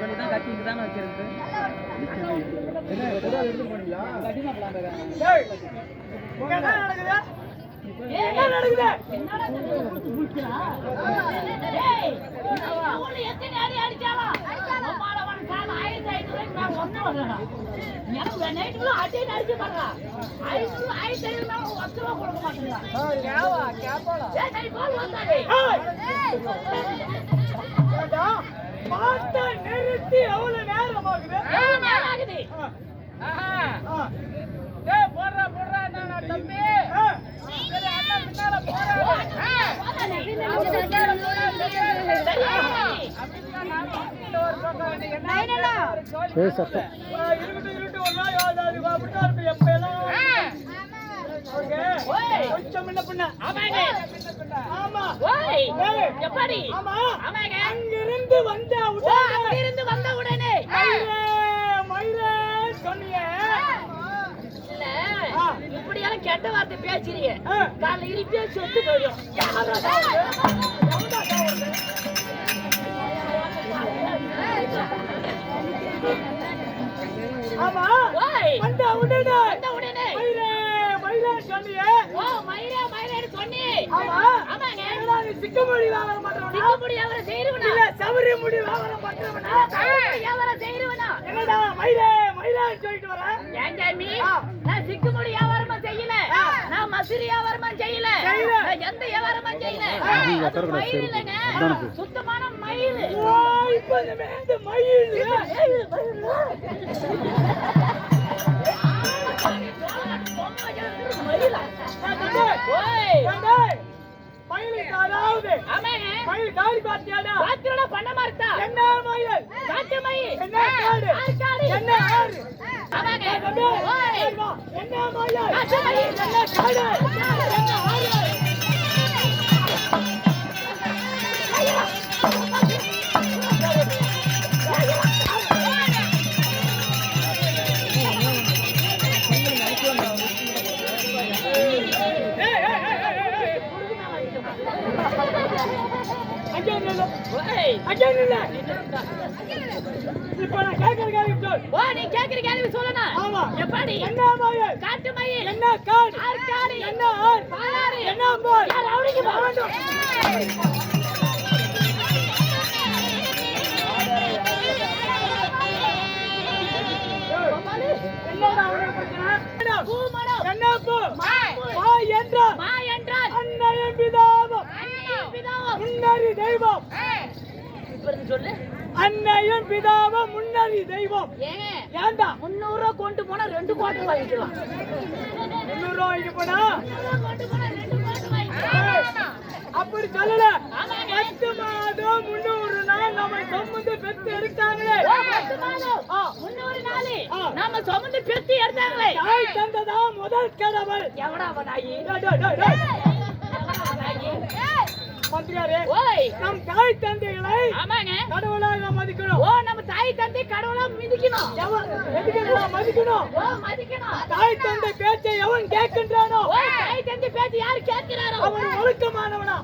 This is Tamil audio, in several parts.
சொல்லி தான் கட்டிட்டு தானே வச்சிருக்கு. எடுத்து போனீங்களா? கட்டினா என்ன நடக்குது? பாட்டை நிறுத்தி எவ்வளவு நேரம் ஆகுது? போடுறா போடுறா தம்பி அங்கிருந்து வந்த உடனே இப்படி எல்லாம் கெட்ட வார்த்தை பேசுறீங்க. கால இருப்பே சொத்து போயிடும். ஆமா வந்த உடனே மயிரே சொன்னியே. ஓ மயிரே சொன்னி. ஆமா ஆமாங்க. நீ சிக்கமுடி வியாபாரம் பண்றவனா? சிக்கமுடி வியாபாரம் செய்றவனா? இல்ல சவரி முடி வியாபாரம் பண்றவனா? வியாபாரம் செய்றவனா? என்னடா மயிரே சொல்லிட்டு வர? ஏங்க நீ நான் சிக்கமுடி வியாபாரமா செய்யல. நான் மசூரி வியாபாரமா செய்யல. நான் எந்த வியாபாரமா செய்யல. மயில் இல்லங்க. சுத்தமான மயில். ஓ இப்போ இந்த மயில். மயில் காரி பாத்தியாடா? பாத்தியாடா பண்ண மாட்டா. என்ன மயில்? காட்டு மயில். என்ன காடு? காடு. என்ன ஆறு? ஆமாங்க. ஓய் என்ன மயில்? காட்டு மயில். என்ன காடு? என்ன ஆறு? எப்படி என்ன மயில்? காட்டு மயில். என்ன காடு? ஆற்காடு. என்ன ஆறு? பாலாறு. என்ன அம்பாள்? ரவுடிக்கு போறோம். என்னடா அவரே பிரச்சனை? பூ மரம். என்ன பூ? மா என்றால் அன்னையின் பிதாவும் முன்னறி தெய்வம். சொல்லு. அன்னையும் பிதாவும் முன்னறி தெய்வம். ஏண்டா 300 ரூபாய் கொண்டு போனா 2 கோட்டை வாங்கிக்கலாம். 300 ரூபாய் வாங்கி போனா அப்படி சொல்லல. 10 மாதம் 300 நாள் நம்ம சுமந்து பெத்து எடுத்தாங்களே. 10 மாதம் 300 நாள் நாம சுமந்து பெத்து எடுத்தாங்களே. தாய் தந்ததா முதல் கடவுள். எவடா வடாயி? மந்திரியாரே நம் தாய் தந்தைகளை கடவுளாக மதிக்கணும். ஓ நம்ம தாய் தந்தை கடவுளா மிதிக்கணும். மதிக்கணும். தாய் தந்தை பேச்சை எவன் கேட்கின்றானோ, தாய் தந்தை பேச்சை யார் கேட்கிறாரோ அவன் ஒழுக்கமானவனா,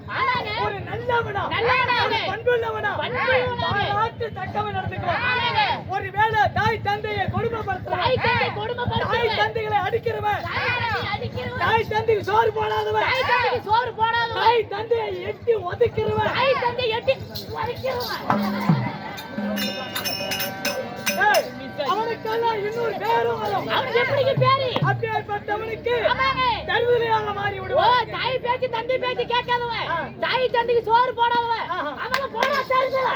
ஒரு நல்லவனா, பண்புள்ளவனா, நாட்டு தக்கவன் நடந்துக்குவான். ஒருவேளை தாய் தந்தையை கொடுமைப்படுத்துறவன், தாய் தந்தைகளை அடிக்கிறவன், தாய் தந்தைக்கு சோறு போடாதவன், தாய் தந்தையை எட்டி ஒதுக்கிறவன், தாய் தந்தையை எட்டி ஒதுக்கிறவன், அவனுக்கெல்லாம் இன்னொரு பேரும் வரும். அவனுக்கு எப்படி பேரு? அப்பேற்பட்டவனுக்கு தருவிலையாக மாறி விடுவான். தாய் பேச்சு தந்தை பேச்சு கேட்காதவன், தாய் தந்தைக்கு சோறு போடாதவன், அவனை போடா தருவில.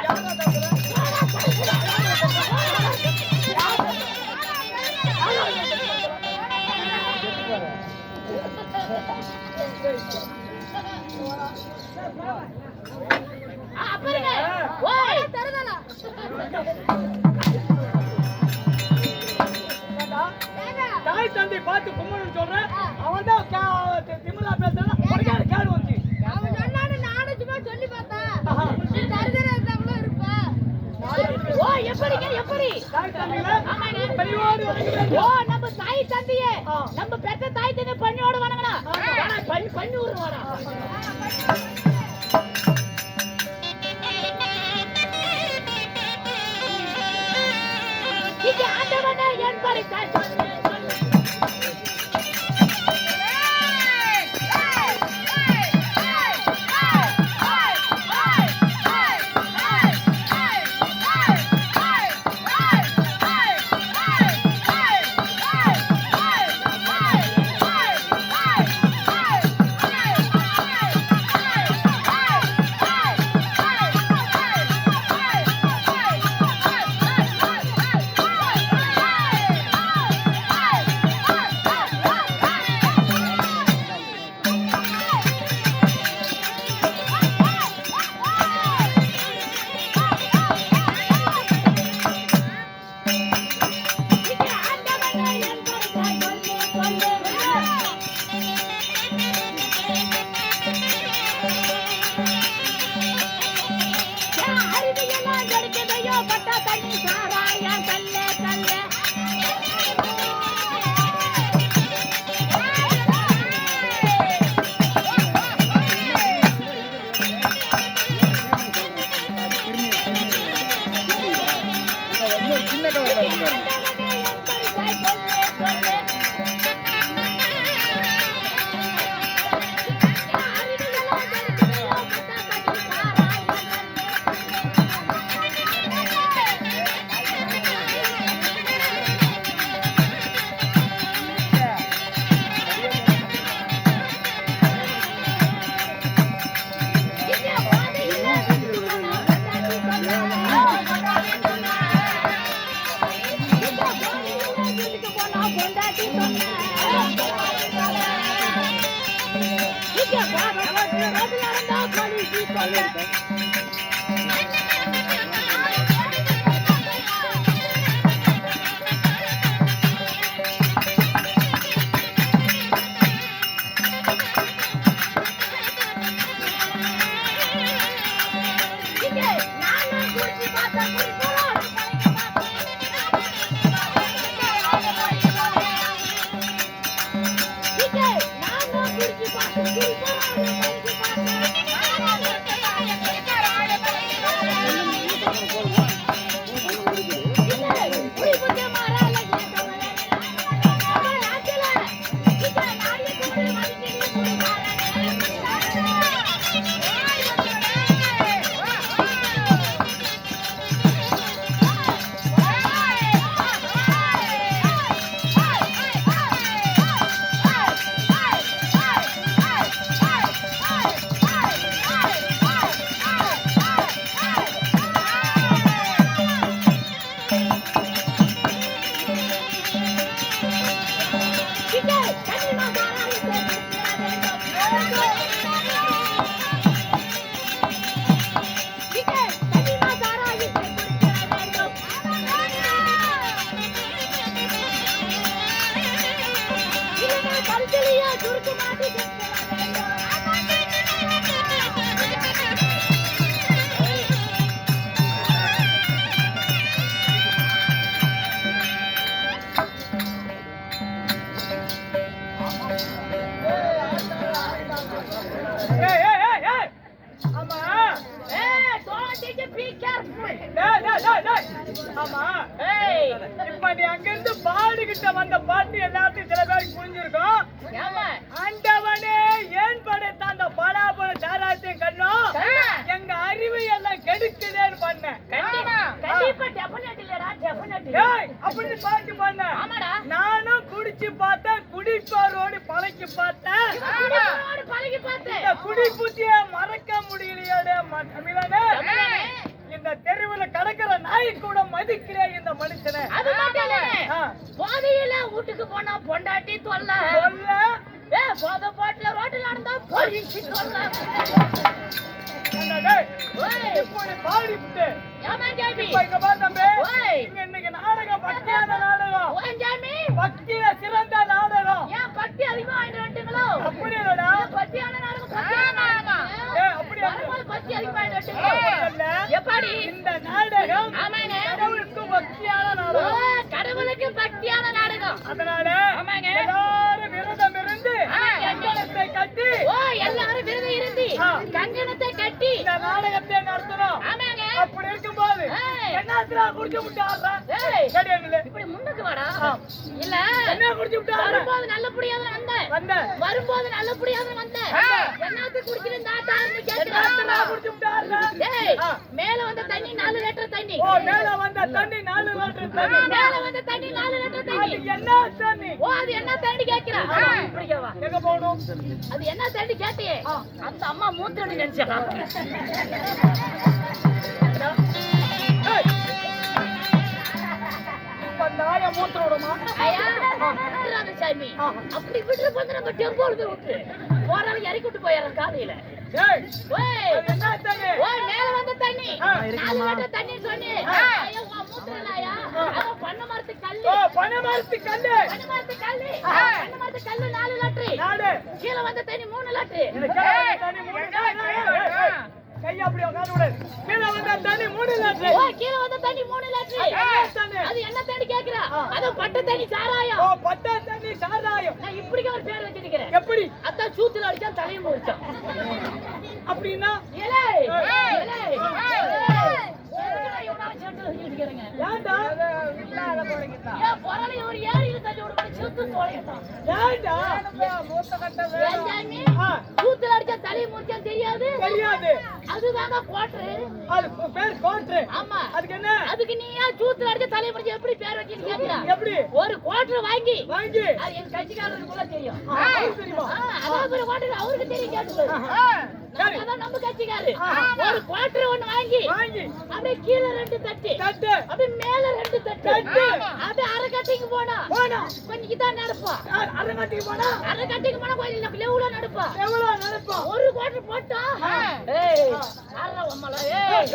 தாய் தந்தை பார்த்து கும்பிடணும் சொல்றேன். அவன் தான் திமிலா பேசுறான். கேடு வந்து அவன் சொன்னானு நானும் சும்மா சொல்லி பார்த்தேன். தருதரா இருப்பா. ஓ எப்படி தாய் தந்தைல பணிவோடு வணங்குறேன். ஓ நம்ம தாய் தந்தையே நம்ம பெத்த தாய் தந்தை பணியோடு வணங்கணும். பண்ணி விடுவாடா. பட்டா தண்ணி சாராயம் கல்லே கல்லே சின்ன கவர் இப்ப நீ அங்கிருந்து பாடிக்கிட்ட வந்த பாட்டு எல்லாத்தையும் சில பேருக்கு புரிஞ்சிருக்கும். ஆண்டவனே ஏன் படைத்த அந்த பலாபல சாராயத்தையும் கண்ணும் எங்க அறிவை எல்லாம் கெடுக்குதேன்னு பண்ண அப்படி பாட்டு பண்ண. நானும் குடிச்சு பார்த்தேன், குடிப்பாரோடு பழக்கி பார்த்தேன், குடி புத்திய மறக்க முடியலையோட தமிழனே. இந்த தெருவுல கடக்கிற நாய் கூட மதிக்கிறேன் இந்த மனுஷனை. போதையில வீட்டுக்கு போனா பொண்டாட்டி தொல்ல போத பாட்டுல ரோட்டில் நடந்தா போலீஸ் தொல்ல பாடிட்டு இன்னைக்கு நாடகம் பக்தியான நாடகம், பக்தியில சிறந்த நாடகம். ஏன் பக்தி அதிகமா வாங்கிட்டு வந்துட்டீங்களோ? அப்படி இல்லடா, பக்தியான நாடகம் பக்தி அதிகமா வாங்கிட்டு எப்படி இந்த நாடகம் கடவுளுக்கு பக்தியான நாடகம், கடவுளுக்கு பக்தியான நாடகம். அதனால எல்லாரும் விரதம் இருந்து கங்கணத்தை கட்டி எல்லாரும் விரதம் இருந்து கங்கணத்தை கட்டி இந்த நாடகத்தை நடத்தணும். அப்படி இருக்கும்போது என்ன குடிச்சு விட்டாரா இப்படி முன்னுக்கு வாடா. இல்ல என்ன குடிச்சு விட்டாரா? வரும்போது நல்லபடியாக வந்த வரும்போது நல்லபடியாக வந்த என்னத்துக்கு குடிச்சிருந்தா குடிச்சு விட்டாரா? மேல வந்த தண்ணி 4 லிட்டர் தண்ணி. மேல வந்த தண்ணி 4 லிட்டர் தண்ணி. மேல வந்த தண்ணி 4 லிட்டர் தண்ணி. என்ன தண்ணி? அது என்ன தண்ணி கேக்குறா? இப்படிக்கவா எங்க போகணும்? அது என்ன தண்ணி கேட்டியே? அந்த அம்மா மூத்தடி நினைச்சா. நாய மூத்திர விடுமா? சாமி அப்படி விட்டு வந்து நம்ம டெம்போல போய் விட்டு போறவங்க இறக்கி விட்டு போயிடறோம் காலையில. மேல வந்த தண்ணி 4 லிட்டர் தண்ணி சொன்னி. பண்ண மரத்து கல்லு 4 லிட்டர். கீழே வந்த தண்ணி 3 லிட்டர். கையை அப்படி உட்கார விடு. கீழே வந்தா தண்ணி 3 லிட்டர். ஓ கீழ வந்த தண்ணி 3 லிட்டர். அது என்ன தண்ணி கேக்குறா? அது பட்ட தண்ணி சாராயம். ஓ பட்ட தண்ணி சாராயம். நான் இப்படிக்கு ஒரு பேர் வச்சிருக்கேன். எப்படி? அதான் சூத்துல அடிச்சா தலைய முறிச்சான். அப்படினா ஏலே ஏலே ஏன்டா இல்லாத போறீங்கடா. ஏன் பொறலை ஒரு ஏரியில தண்ணி ஒரு மணி சூத்து தொலையட்டான். ஏன்டா மூத்த கட்டது. ஏஞ்சாமி சூத்துல அடிச்சா தலைய முறிச்சான் தெரியாது? தெரியாது. அதுதாங்க குவாட்டர். அது பேர் குவாட்டர். ஆமா. அதுக்கு என்ன? அதுக்கு நீ ஏன் சூத்துல அடிச்சா தலைய முறிச்சா எப்படி பேர் வச்சிருக்க கேக்குறா? எப்படி? ஒரு குவாட்டர் வாங்கி அது என் கட்சிக்காரருக்கு கூட தெரியும். தெரியுமா? அதான் ஒரு குவாட்டர் அவருக்கு தெரியும் கேக்குது. அதான் நம்ம கட்சிக்காரரு. ஒரு குவாட்டர் ஒன்னு வாங்கி அப்படியே கீழ 2 தட்டு அப்படியே மேல 2 தட்டு அப்படியே அரைக்கட்டிக்கு போனா கொஞ்சம் தான் நடப்பா. அரைக்கட்டிக்கு போனா கொஞ்சம் எவ்வளவு நடப்பா ஒரு குவாட்டர் போட்டா ஏய் ஆறா உம்மல ஏய்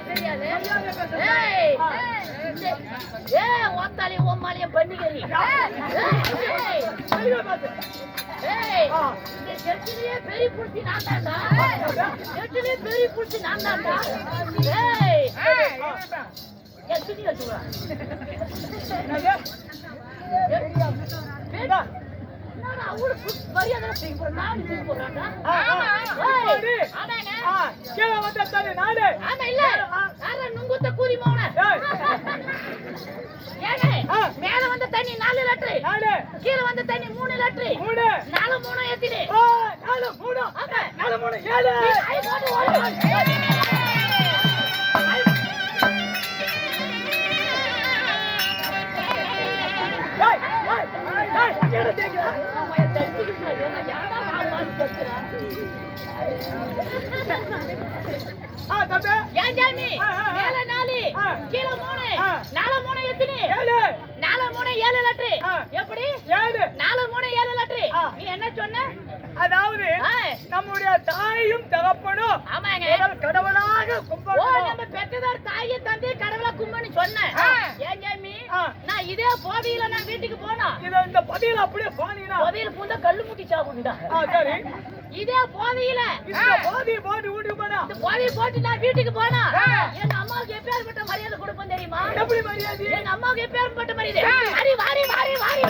தெரியாது ஏய் ஏய் ஒத்தாலி உம்மாலியும் பண்ணிக்கறி ஏய் இந்த செட்டிலே பெரிய புடிச்சி நான் தான்டா. செட்டிலே பெரிய புடிச்சி நான் தான்டா. ஏய் எத்தினி வச்சுவா நான் அவளுக்கு மரியாதை செய்ய போறேன். நான் செய்ய போறேன்டா. கீழே வந்த தண்ணி நாடு. ஆமா இல்ல யார நுங்குத்த கூதி மோன ஏங்க மேல வந்த தண்ணி 4 லிட்டர். கீழ வந்த தண்ணி 3 லிட்டர். 4 3 ஏத்திடு. 4 3 4 3 7. ஐ போடு ஓடு. ஏன் ஜாமி மேல 4 கீழ 3 4 3 எத்தனை 4 3 7 லிட்டர். எப்படி 4 3 7 லிட்டர். நீ என்ன சொன்ன? அதாவது நம்முடைய தாயும் தகப்பனும் கடவுளாக கும்பிடணும். நம்ம பெற்றதார் தாயை தந்தை கடவுளா கும்பிடன்னு சொன்னேன். ஏன் ஜாமி நான் இதே போதியில நான் வீட்டுக்கு போனா இந்த பதியில அப்படியே போனீங்கன்னா போதியில பூந்தா கல்லு முட்டி சாப்பிடுடா. சரி இதே போதியில இந்த போதி போட்டு வீட்டுக்கு போனா இந்த போதி போட்டு நான் வீட்டுக்கு போனா எங்க அம்மாவுக்கு எப்பேற்பட்ட மரியாதை கொடுப்பேன் தெரியுமா? எப்படி மரியாதை? எங்க அம்மாவுக்கு எப்பேற்பட்ட மரியாதை? அடி வாரி வாரி வாரி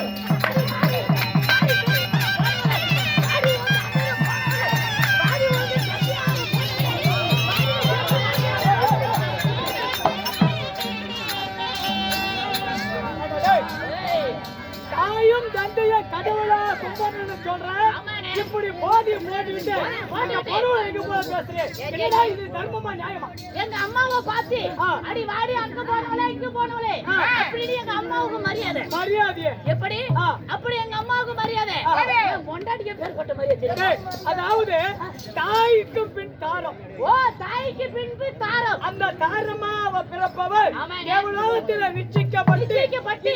தாயும் தந்தைய கடவுளா கும்பிடணும்னு சொல்றேன். இப்படி போதி போட்டுக்கிட்டு எங்க போய் பேசுறேன். இது தர்மமா நியாயமா? எங்க அம்மாவை பார்த்து அடி வாடி அங்க போனவளே இங்க போனவளே அப்படி எங்க அம்மாவுக்கு மரியாதை. மரியாதை எப்படி? அப்படி எங்க அம்மாவுக்கு மரியாதை. பொண்டாட்டிக்கு பேர்பட்ட மரியாதை. அதாவது தாய்க்கு பின் தாரம். ஓ தாய்க்கு பின்பு தாரம். அந்த தாரமா அவ பிறப்பவள் தேவலோகத்தில் நிச்சயிக்கப்பட்டு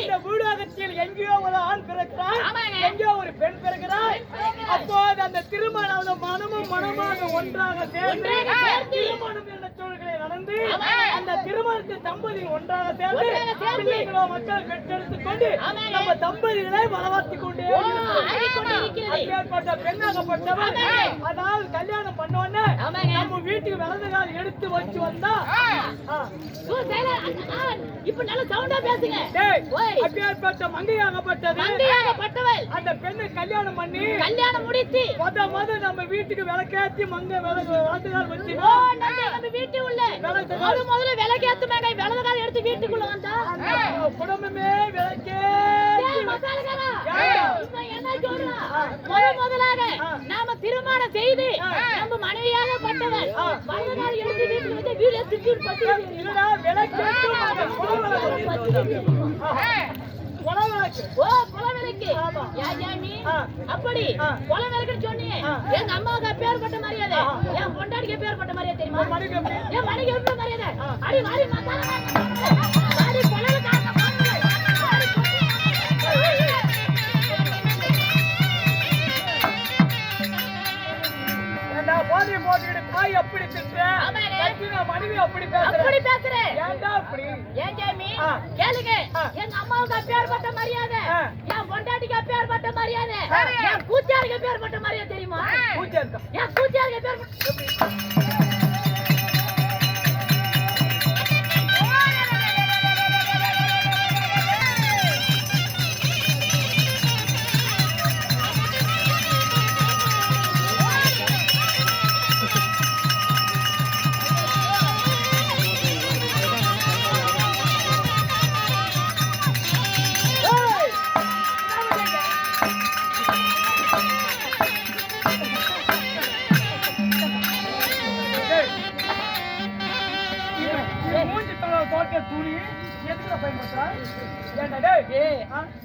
இந்த பூலோகத்தில் எங்கேயோ ஒரு ஆண் பிறக்கிறார், எங்கேயோ ஒரு பெண் பிறக்கிறார். அப்போது அந்த திருமணம் மனமும் மனமாக ஒன்றாக சேர்ந்து திருமணம் என்ற சூழ்நிலை நடந்து அந்த திருமணத்தில் தம்பதி ஒன்றாக சேர்ந்து பிள்ளைகளோ மக்கள் பெற்றெடுத்துக் கொண்டு நம்ம தம்பதிகளை வளர்த்துக் கொண்டே ஏற்பட்ட பெண்ணாகப்பட்டவர். அதாவது கல்யாணம் பண்ணோன்னு நம்ம வீட்டுக்கு வலது கால் எடுத்து வச்சு வந்தா இப்ப நல்ல சவுண்டா பேசுங்க. அப்பேற்பட்ட மங்கையாகப்பட்டது அந்த பெண்ணை கல்யாணம் பண்ணி கல்யாணம் முடித்து மொத நம்ம வீட்டுக்கு விளக்கேத்தி மங்கை வலது கால் வச்சு நம்ம வீட்டு உள்ள முதல்ல விளக்கேத்துமே வலது கால் எடுத்து வீட்டுக்குள்ள வந்தா குடும்பமே விளக்கே என்ன சொல்றான்? முதலாக நாம திருமணம் செய்து நம்ம மனைவியாக பட்டவர் வலது கால் எடுத்து வீட்டுக்கு வந்து வீடு திட்டு அப்படி கொலவிளக்கு சொன்னீங்க. எங்க அம்மாவுக்கு அப்பேற்பட்ட மரியாதை, என் பொண்டாட்டிக்கு அப்பேற்பட்ட மரியாதை தெரியுமா? என் மனைவி எப்படி மரியாதை? அடி வாடி வாடி கொலவிளக்கு போட்டிக்கிட்டு தாய் அப்படி திட்டு மனைவியை அப்படி பேசுற அப்படி பேசுறேன் ஏன்டா அப்படி ஏன் ஜாமி கேளுங்க எங்க அம்மாவுக்கு அப்பேற்பட்ட மரியாதை என் பொண்டாட்டிக்கு அப்பேற்பட்ட மரியாதை என் கூத்தியாருக்கு அப்பேற்பட்ட மரியாதை தெரியுமா பூஜ்ஜியம் என் கூத்தியாருக்கு அப்பேற்பட்ட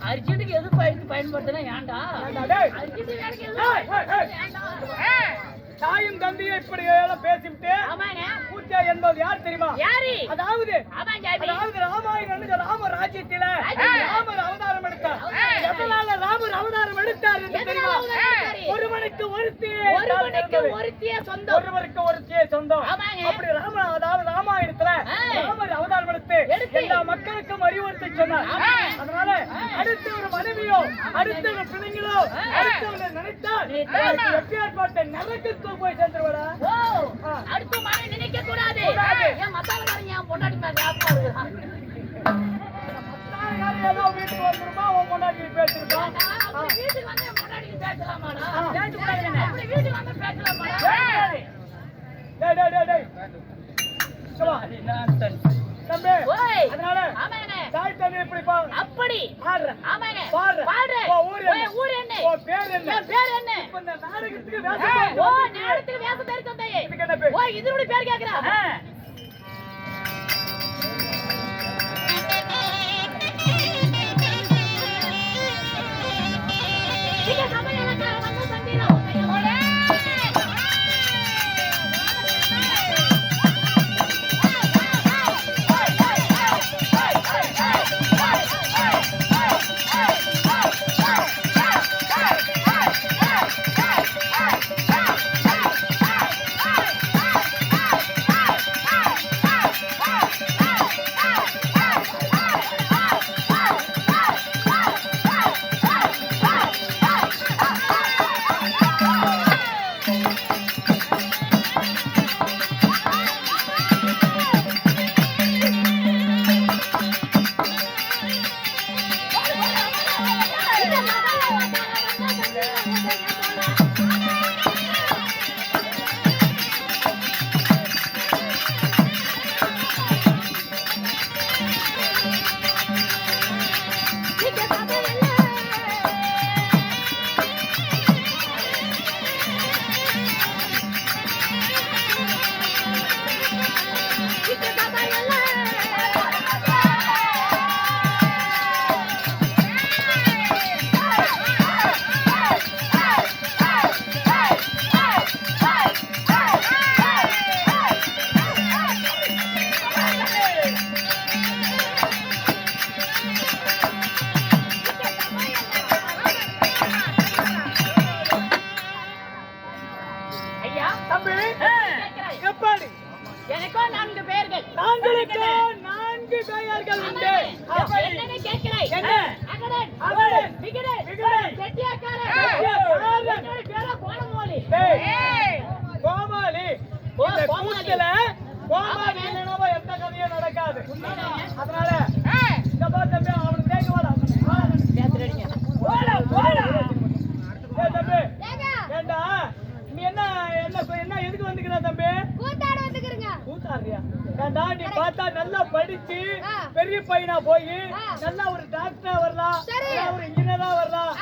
அர்ஜென்ட்டுக்கு எது பயன்படுத்தினா ஏன்டா அர்ஜென்ட் வேலைக்கு தாயும் தந்தையும் இப்படி பேசிவிட்டு பூஜா என்பது யார் தெரியுமா அதாவது ராம ராஜ்யத்தில ராமர் அவதாரம் எடுத்தார் எதனால ராமர் அவதாரம் எடுத்தார் என்று தெரியுமா ஒருவனுக்கு ஒருத்தியே சொந்தம் ஒருவருக்கு ஒருத்தியே சொந்தம் அப்படி ராமாயணத்துல ராமர் அவதாரம் எடுத்து எல்லா மக்களுக்கும் அறிவுறுத்தி சொன்னார் அதனால அடுத்த ஒரு மனைவியோ அடுத்த ஒரு பிள்ளைங்களோ அடுத்தவங்க நினைத்தால் எப்பேற்பட்ட நரகத்துக்கு போய் சேர்ந்துருவாடா அடுத்த மனை நினைக்க கூடாது என் மசாலக்காரங்க என் பொண்டாட்டி மேல ஞாபகம் இருக்குதான் ஏதோ வீட்டுக்கு வந்துருமா உன் பொண்டாட்டி பேசிருப்பான் வீட்டுக்கு வந்து என் பொண்டாட்டி பேசலாமாடா அப்படி வீட்டுக்கு வந்து பேசலாமாடா தம்பி அதனால தாய் தந்தை எப்படி அப்படி ஆமாங்க பாடுற ஊர் என்ன பேர் என்ன இப்ப இந்த நாடகத்துக்கு நாடகத்துக்கு வேஷம் தெரியும் தந்தையே இதனுடைய பேர் கேக்குறா எனக்கும் 4 பேர்கள் நான்கு பெயர்கள் உண்டு என்னன்னு கேட்கிறாய் அகடன் விகடன் செட்டியாக்காரன் என்னோட பேர கோலமோலி கோமாளி கூத்துல கோமாளி இல்லைன்னா எந்த கதையும் நடக்காது அதனால இந்த தம்பி அவனுக்கு கேட்க தம்பி ஏண்டா நீ என்ன எதுக்கு வந்துக்கிற தம்பி கூத்தாடுறியா ஏண்டா நீ பார்த்தா நல்லா படிச்சு பெரிய பையனா போய் நல்லா ஒரு டாக்டரா வரலாம் ஒரு இன்ஜினியரா வரலாம்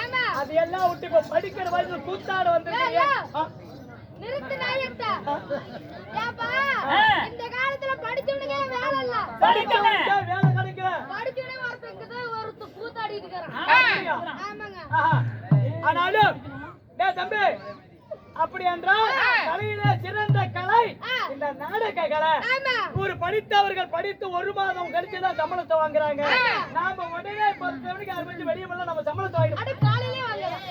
அது எல்லாம் விட்டு இப்ப படிக்கிற வயசுல கூத்தாட வந்துருக்கீங்க நிறுத்து நாயத்தா ஏப்பா இந்த காலத்துல படிச்சவனுங்க வேலை இல்ல வேலை கிடைக்கல படிச்சவனே ஒருத்த கூத்தாடிட்டு இருக்கான் ஆமாங்க ஆனாலும் டேய் தம்பி அப்படி என்றால் கலையில சிறந்த கலை இந்த நாடக கலை ஒரு படித்தவர்கள் படித்து 1 மாதம் கழிச்சுதான் சம்பளத்தை வாங்குறாங்க நாம உடனே 10 மணிக்கு ஆரம்பிச்சு வெளியே போனா நம்ம சம்பளத்தை வாங்கிடுவோம் காலையிலே வாங்கலாம்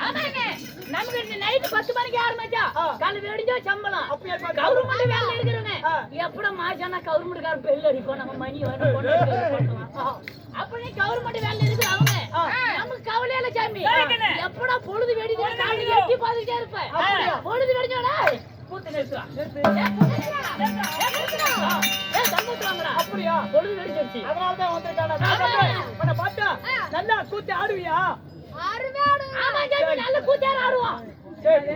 ஆமாங்க நமக்கு நைட் 10 மணிக்கு ஆரம்பிச்சா காலை வெடிஞ்சா சம்பளம் கவர்மெண்ட் வேலை இருக்கிறவங்க எப்பட மாசானா கவர்மெண்ட்கார பெல் அடிப்போம் நம்ம மணி அப்படி கவர்மெண்ட் வேலை இருக்கு அவங்க நமக்கு கவலையில சாமி எப்படா பொழுது வெடிது எட்டி பார்த்துட்டே இருப்பேன் பொழுது வெடிச்சோடா கூத்து நிறுத்துறா அப்படியா பொழுது வெடிச்சிருச்சு அதனாலதான் வந்திருக்கானா உன்னை பார்த்தா நல்லா கூத்து ஆடுவியா ஆமா சாமி நல்ல கூத்தார ஆடுவோம் சரி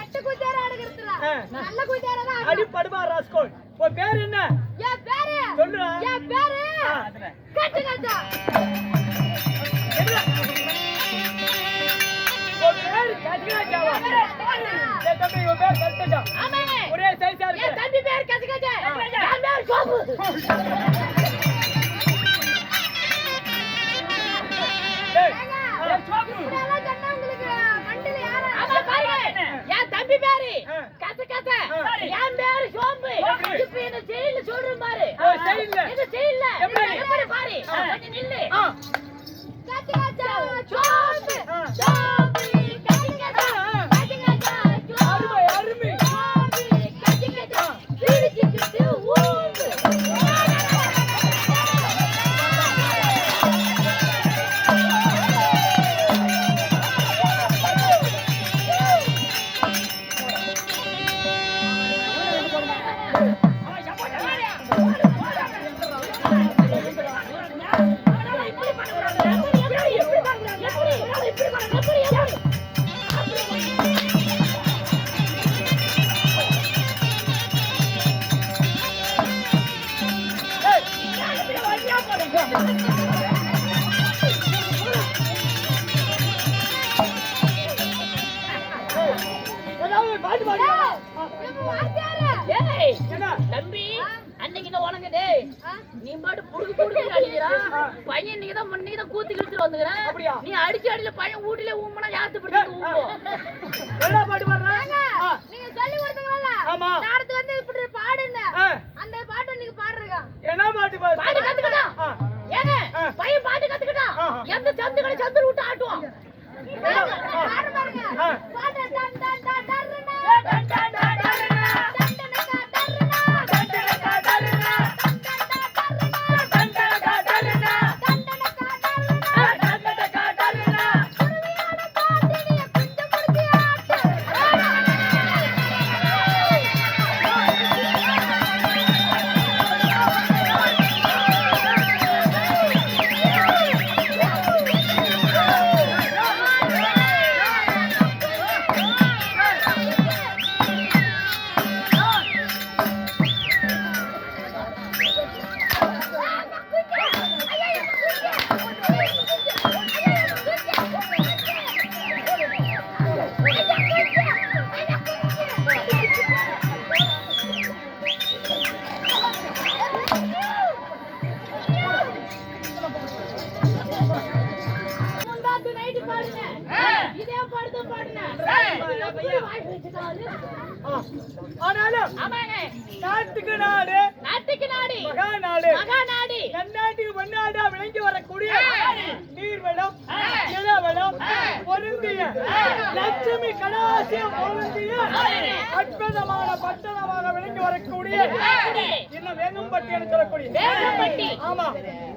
எட்டு குதிரை ஆடுகிறதுல நல்ல குதிரை தான் அடிப்படுவா ராஸ்கோல் உன் பேர் என்ன என் பேரு சொல்லுடா என் பேரு கட்டு கட்டா உன் பேர் கஜகாஜாவா ஏய் தம்பி உன் பேர் கஜகாஜா ஆமா ஒரே சைஸா இருக்கு என் தம்பி பேர் கசகஜா என் பேர் கோபு ஏய் இதெல்லாம் சொன்னா உங்களுக்கு மண்டில யாரா ஆமா பாருங்க என் தம்பி பேரு கசகஜா என் பேர் சோம்பு இப்ப இந்த ஜெயில சொல்றேன் பாரு ஓ சரியில்ல இது ஜெயில எப்படி பாரு கொஞ்சம் நில்லு கட்டு கட்டா சோம்பு சோம்பு கசகஜா கசகஜா அருமை அருமை சோம்பு கசகஜா பிடிச்சிட்டு ஊம்பு ஏதாவது பாட்டு பாடுங்க இப்ப வாத்தியாரு ஏய் என்ன தம்பி அன்னைக்கு நான் உனக்கு டேய் நீ பாட்டு புடுக்கு புடுக்கு அடிக்கிறான் பையன் இன்னைக்கு தான் கூத்து கிழிச்சு வந்துக்கிறேன் அப்படியா? நீ அடிச்சு அடியில பையன் வீட்டுல ஊம்பனா யாத்து பிடிச்சு ஊம்பும் என்ன பாட்டு பாடுறாங்க நீங்க சொல்லி கொடுத்தீங்கல்ல ஆமா. நாடத்து வந்து இப்படி பாடுங்க ஆ, அந்த பாட்டு நீங்க பாடுறீங்க என்ன பாட்டு பாட்டு பாடு கத்துக்கிட்டான் ஆ. ஏங்க ஆ. பையன் பாட்டு கத்துக்கிட்டான் ஆஹா. எந்த சந்துகளை சந்து விட்டு ஆட்டுவான் பாடு பாருங்க ஆ. பாடு டன் டன் டன் டர்னா டன் டன் டன் டர்னா. டண்டனகா டர்னா டண்டனகா டர்னா. டண்டனகா டர்னா. டண்டனகா டர்னா டண்டனகா டர்னா. குருவியான பாட்டினிய பிஞ்சு புடிச்சி ஆட்டு முந்தாத்து நைட்டு பாடுங்க இதே பாடுது பாடுங்க வாய் வச்சுட்டாரு ஆனாலும் ஆமாங்க நாட்டுக்கு நாடு நாட்டுக்கு நாடு மகா நாடு மகாநாடு நன்னாட்டுக்கு மண்ணாடா விளங்கி வரக்கூடிய நீர்வளம் நிலவளம் பொருந்திய லட்சுமி கடாசியம் பொருந்திய அற்புதமான பட்டணமாக விளங்கி வரக்கூடிய இன்னும் வேங்கம்பட்டி என்று சொல்லக்கூடிய வேங்கம்பட்டி. ஆமா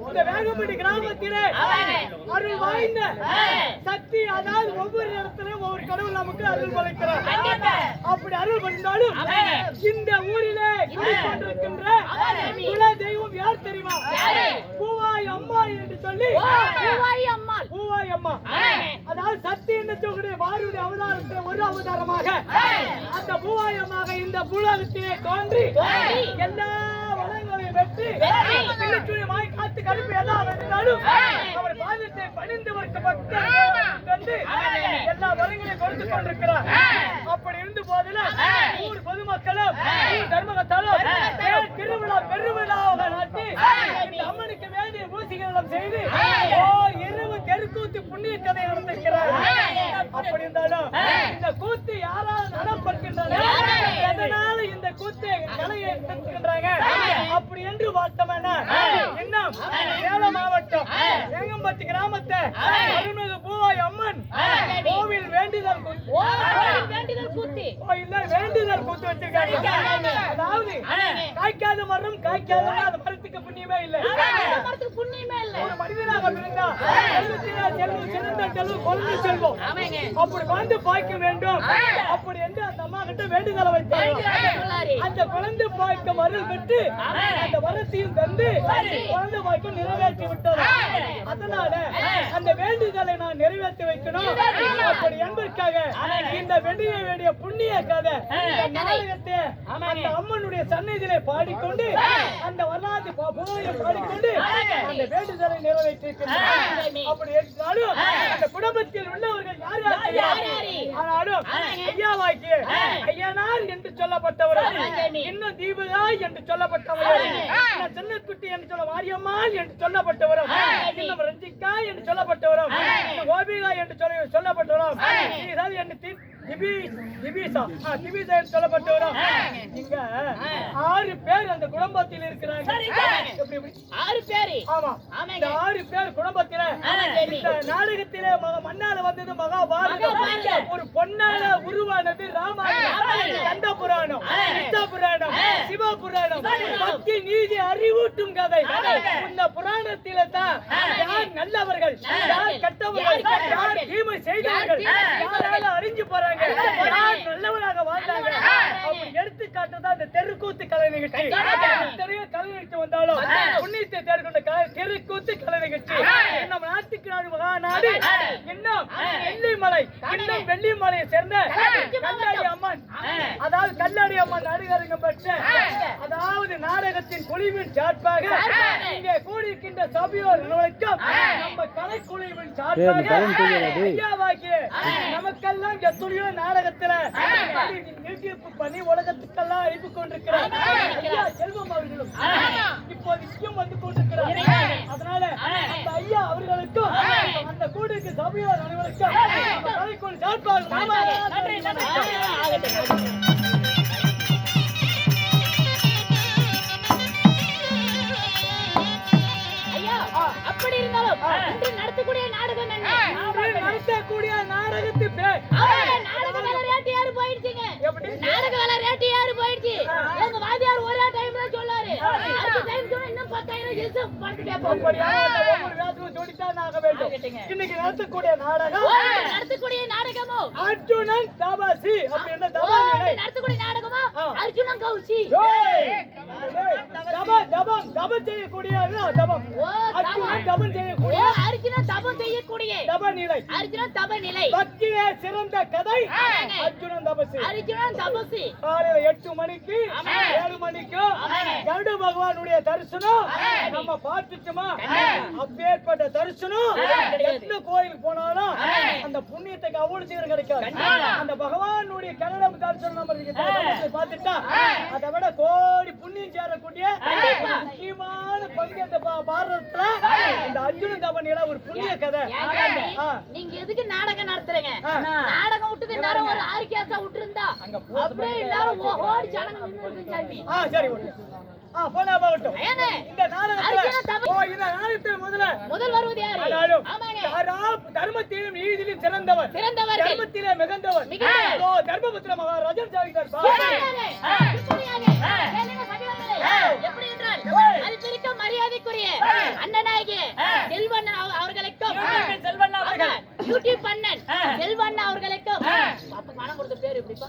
இந்த வேங்கம்பட்டி கிராமத்திலே ஆமாங்க. அருள் வாய்ந்த சக்தி அதாவது ஒவ்வொரு இடத்திலும் ஒவ்வொரு கடவுள் நமக்கு அருள் படைக்கிறார் கண்டிப்பா. அப்படி அருள் பண்ணாலும் ஆமாங்க. இந்த ஊரிலே குடிக்கொண்டிருக்கின்ற ஆமாங்க. குல தெய்வம் யார் தெரியுமா யாரு? பூவாய் அம்மா என்று சொல்லி பூவாயி அம்மாள் பூவாய் அம்மா ஆமாங்க. அதாவது சக்தி என்ன சொல்லுடைய வாருடைய அவதாரத்தில் ஒரு அவதாரமாக அந்த பூவாய் அம்மாக இந்த பூலகத்திலே தோன்றி தோன்றி எல்லா வளங்களையும் வெற்றி வெற்றி. பிள்ளைச்சுடைய வாய் காத்து கருப்பு எல்லாம் இருந்தாலும் அவர் பாதத்தை பணிந்து வருத்த பக்தர் வந்து எல்லா வளங்களையும் கொடுத்து கொண்டிருக்கிறார் அப்படி இருந்த போதிலும் ஊர் பொதுமக்களும் ஊர் தர்மகத்தாலும் திருவிழா பெருவிழாவாக நடத்தி இந்த அம்மனுக்கு வேண்டிய பூசிகளும் செய்து இரவு தெருக்கூத்து புண்ணிய கதை நடந்திருக்கிறார் அப்படி இருந்தாலும் இந்த கூத்து யாரால் நடப்படுகின்றனர் எதனால இந்த கூத்து கலையை நடத்துகின்றாங்க அப்படி என்று பார்த்தோம்னா இன்னும் சேலம் மாவட்டம் வேங்கம்பட்டி கிராமத்தை அருள்மிகு பூவாய் அம்மன் கோவில் வேண்டுதல் வேண்டிதல் கூத்தி கோயில்ல வேண்டுதல் கூத்து வச்சிருக்காங்க அதாவது காய்க்காதா அந்த மரத்துக்கு புண்ணியமே இல்லை. மரத்துக்கு புண்ணியமே இல்ல. ஒரு மனிதனாக பிறந்தா செல்வத்திலே செல்வம், சிறந்த செல்வம், குழந்தை செல்வம் ஆமாங்க. அப்படி வந்து பாய்க்க வேண்டும். அப்படி என்று அந்த அம்மா கிட்ட வேண்டுதலை வைத்தாங்க. சொல்லாரு. அந்த குழந்தை பாய்க்கம் அருள் பெற்று அந்த வரத்தையும் தந்து குழந்தை பாய்க்கம் நிறைவேற்றி விட்டது. அதனால அந்த வேண்டுதலை நான் நிறைவேற்றி வைக்கணும். அப்படி என்பதற்காக இந்த வேண்டிய புண்ணிய கதை நாடகத்தை அந்த அம்மனுடைய சன்னதியிலே பாடிக்கொண்டு அந்த வரலாற்று புகழை பாடிக்கொண்டு அந்த வேண்டுதலை நிறைவேற்றிருக்கிறார். அப்படி இருந்தாலும் அந்த குடும்பத்தில் உள்ளவர்கள் யார் ஆனாலும் ஐயாவாக்கி ஐயனார் என்று சொல்லப்பட்டவர்கள், இன்னும் தீபகா என்று சொல்லப்பட்டவர்கள், சின்னக்குட்டி என்று சொல்ல மாரியம்மாள் என்று சொல்லப்பட்டவரும், இன்னும் ரஞ்சிகா என்று சொல்லப்பட்டவரும், கோபிகா என்று சொல்லப்பட்டவரும், திபிசா என்று சொல்லப்பட்டவரும் இங்க 6 பேர் அந்த குடும்பத்தில் இருக்கிறாங்க. 6 பேர். ஆமா, இந்த 6 பேர் குடும்பத்தில இந்த நாடகத்திலே மண்ணால வந்தது மகாபாரதம், ஒரு பொன்னால உருவானது ராமாயணம், கந்த புராணம், கிருஷ்ண புராணம், சிவ புராணம், பக்தி நீதி அறிவூட்டும் கதை. இந்த புராணத்தில தான் யார் நல்லவர்கள், யார் கெட்டவர்கள், யார் தீமை செய்தவர்கள், யாரால அறிஞ்சு போறாங்க, யார் நல்லவராக வாழ்ந்தாங்க அப்படி எடுத்துக்காட்டுதான் இந்த தெருக்கூத்து கலை நிகழ்ச்சி. எத்தனையோ கலை நிகழ்ச்சி வந்தாலும் புண்ணியத்தை தேர்கொண்ட தெருக்கூத்து கலை நிகழ்ச்சி நம்ம நாட்டுக்கு நாடு மகாநாடு இன்னும் வெள்ளிமலை, இன்னும் வெள்ளிமலையை சேர்ந்த கல்லாடி அம்மன், அதாவது கல்லாடி அம்மன் நடிகருங்க பெற்ற அதாவது நாடகத்தின் குழுவின் சார்பாக இங்கே கூடியிருக்கின்ற சபையோர் நிறுவனம் நம்ம கலைக்குழுவின் சார்பாக ஐயாவாகிய நமக்கெல்லாம் எத்தனையோ நாடகத்துல பண்ணி உலகத்துக்கெல்லாம் அழைப்பு கொண்டிருக்கிறார் ஐயா செல்வம் அவர்களும் இப்போது இங்கும் வந்து கொண்டிருக்கிறார். அதனால அந்த ஐயா அவர்களுக்கும் அந்த கூடியிருக்க சபையோர் அனைவருக்கும் கலைக்குழு சார்பாக அப்படி இருந்தாலும் இன்று நடத்தக்கூடிய நாடகம் என்ன? நடத்தக்கூடிய நாடகத்து பேர் நாடக வேலை ரேட் ஏறி போயிடுச்சுங்க. நாடக வேலை ரேட் ஏறி போயிடுச்சு. எங்க வாத்தியார் ஒரே டைம்ல சொல்லாரு, அடுத்த டைம் சொன்னா இன்னும் 10,000 எக்ஸ்ட்ரா பண்ணிட்டே போறோம். ஒவ்வொரு வேலையும் ஜோடித்தான் ஆக வேண்டும். இன்னைக்கு நடத்தக்கூடிய நாடகம் நடத்தக்கூடிய நாடகமோ அர்ஜுனன் தபசி. அப்படி என்ன தபாசி நடத்தக்கூடிய நாடகமோ அர்ஜுனன் கௌசி. தபம் செய்யக்கூடிய தபம் அர்ஜுனன் தபம் செய்யக்கூடிய அர்ஜுனன் தபம் செய்யக்கூடிய தபநிலை. அர்ஜுனன் தபநிலை. பக்தியே சிறந்த கதை அர்ஜுனன் தபசி. அர்ஜுனன் தபசி. காலையில 8 மணிக்கு 7 மணிக்கு கருட பகவானுடைய தரிசனம் நம்ம பார்த்துச்சோமா? அப்பேற்பட்ட தரிசனம் எந்த கோயிலுக்கு போனாலும் அந்த புண்ணியத்துக்கு அவ்வளவு சீக்கிரம் கிடைக்காது. அந்த பகவானுடைய கருட தரிசனம் நம்ம பார்த்துட்டா அதை விட கோடி புண்ணியம் சேரக்கூடிய முக்கியமான பங்கு இந்த பாரதத்துல இந்த அர்ஜுனன் தபநிலை ஒரு புண்ணிய கதை. நீங்க எதுக்கு நாடகம் நடத்துறீங்க? நாடகம் விட்டு எல்லாரும் ஒரு ஆர்கேஸ்ட்ரா விட்டுருந்தா அப்படியே எல்லாரும் ஓடி ஜனங்க நின்னுட்டு சரி போனா போகட்டும். இந்த நாடகத்தை முதல் வருவது யாரு? தர்மத்திலும் நீதியிலும் சிறந்தவர், தர்மத்திலே மிகுந்தவர் தர்மபுத்திர மகாராஜன் சாதித்தார். எப்படி என்றால் மதிப்பிற்கும் மரியாதைக்குரிய அண்ணனாகிய செல்வண்ணன் அவர்களுக்கும் யூடியூப் அண்ணன் செல்வண்ணா அவர்களுக்கும் பணம் கொடுத்த பேர் எப்படிப்பா?